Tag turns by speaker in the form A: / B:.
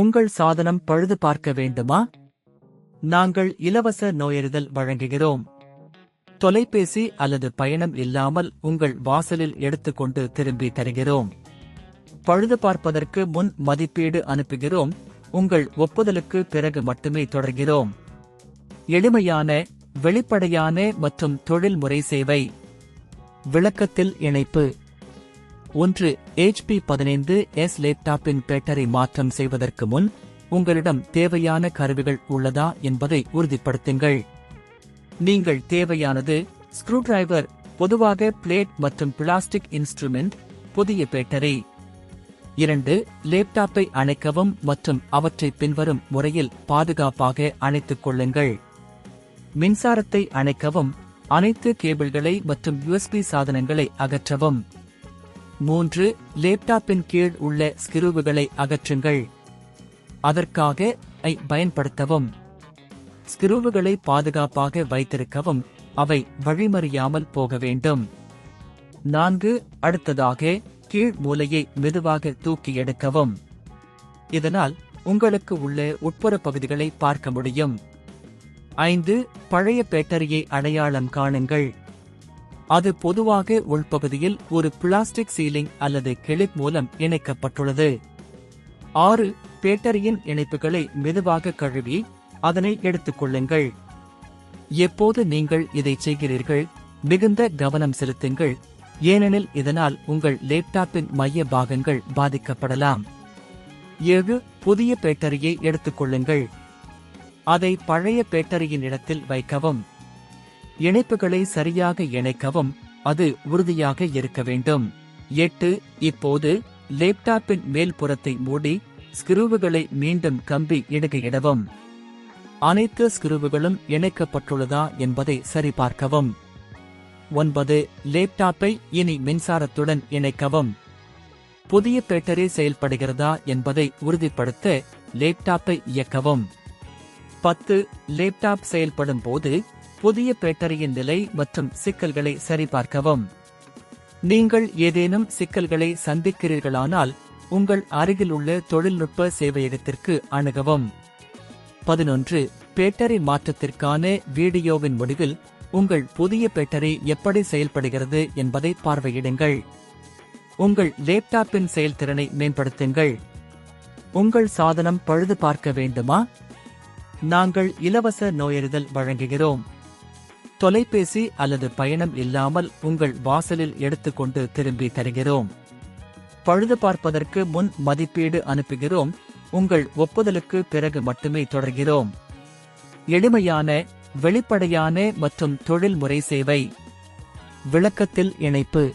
A: உங்கள் சாதனம் பழுது பார்க்க வேண்டுமா? நாங்கள் இலவச நோயறிதல் வழங்குகிறோம். தொலைபேசி அல்லது பயணம் இல்லாமல் உங்கள் வாசலில் எடுத்துக்கொண்டு திரும்பி தருகிறோம். பழுது பார்ப்பதற்கு முன் மதிப்பீடு அனுப்புகிறோம். உங்கள் ஒப்புதலுக்கு பிறகு மட்டுமே தொடர்கிறோம். எளிமையான, வெளிப்படையான மற்றும் தொழில்முறை சேவை. விளக்கத்தில் இணைப்பு. 1. HP 15s லேப்டாப்பின் பேட்டரி மாற்றம் செய்வதற்கு முன் உங்களிடம் தேவையான கருவிகள் உள்ளதா என்பதை உறுதிப்படுத்துங்கள். நீங்கள் தேவையானது ஸ்க்ரூடிரைவர், பொதுவாக பிளேட் மற்றும் பிளாஸ்டிக் இன்ஸ்ட்ருமெண்ட், புதிய பேட்டரி. 2. லேப்டாப்பை அணைக்கவும் மற்றும் அவற்றை பின்வரும் முறையில் பாதுகாப்பாக அணைத்துக் கொள்ளுங்கள். மின்சாரத்தை அணைக்கவும், அனைத்து கேபிள்களை மற்றும் USB சாதனங்களை அகற்றவும். 3. லேப்டாப்பின் கீழ் உள்ள ஸ்கிரூவுகளை அகற்றுங்கள். அதற்காக பயன்படுத்தவும். ஸ்கிரூவுகளை பாதுகாப்பாக வைத்திருக்கவும், அவை வழிமறியாமல் போக வேண்டும். 4. அடுத்ததாக, கீழ் மூலையை மெதுவாக தூக்கி எடுக்கவும். இதனால் உங்களுக்கு உள்ள உட்புற பகுதிகளை பார்க்க முடியும். 5. பழைய பேட்டரியை அடையாளம் காணுங்கள். அது பொதுவாக உள்பகுதியில் ஒரு பிளாஸ்டிக் சீலிங் அல்லது கிளிப் மூலம் இணைக்கப்பட்டுள்ளது. 6. பேட்டரியின் இணைப்புகளை மெதுவாக கழுவி அதனை எடுத்துக் கொள்ளுங்கள். எப்போது நீங்கள் இதை செய்கிறீர்கள், மிகுந்த கவனம் செலுத்துங்கள், ஏனெனில் இதனால் உங்கள் லேப்டாப்பின் மைய பாகங்கள் பாதிக்கப்படலாம். 7. புதிய பேட்டரியை எடுத்துக் கொள்ளுங்கள். அதை பழைய பேட்டரியின் இடத்தில் வைக்கவும். இணைப்புகளை சரியாக இணைக்கவும், அது உறுதியாக இருக்க வேண்டும். 8. இப்போது லேப்டாப்பின் மேல்புறத்தை மூடி ஸ்கிரூவுகளை மீண்டும் கம்பி இடுகையிடவும். அனைத்து ஸ்கிரூவுகளும் இணைக்கப்பட்டுள்ளதா என்பதை சரிபார்க்கவும். 9. லேப்டாப்பை இனி மின்சாரத்துடன் இணைக்கவும். புதிய பேட்டரி செயல்படுகிறதா என்பதை உறுதிப்படுத்த லேப்டாப்பை இயக்கவும். 10. லேப்டாப் செயல்படும் போது புதிய பேட்டரியின் நிலை மற்றும் சிக்கல்களை சரிபார்க்கவும். நீங்கள் ஏதேனும் சிக்கல்களை சந்திக்கிறீர்களானால் உங்கள் அருகிலுள்ள தொழில்நுட்ப சேவையகத்திற்கு அணுகவும். 11. பேட்டரி மாற்றத்திற்கான வீடியோவின் முடிவில் உங்கள் புதிய பேட்டரி எப்படி செயல்படுகிறது என்பதை பார்வையிடுங்கள். உங்கள் லேப்டாப்பின் செயல்திறனை மேம்படுத்துங்கள். உங்கள் சாதனம் பழுது பார்க்க வேண்டுமா? நாங்கள் இலவச நோயறிதல் வழங்குகிறோம். தொலைபேசி அல்லது பயணம் இல்லாமல் உங்கள் வாசலில் எடுத்துக்கொண்டு திரும்பி தருகிறோம். பழுது பார்ப்பதற்கு முன் மதிப்பீடு அனுப்புகிறோம். உங்கள் ஒப்புதலுக்கு பிறகு மட்டுமே தொடர்கிறோம். எளிமையான, வெளிப்படையான மற்றும் தொழில்முறை சேவை. விளக்கத்தில் இணைப்பு.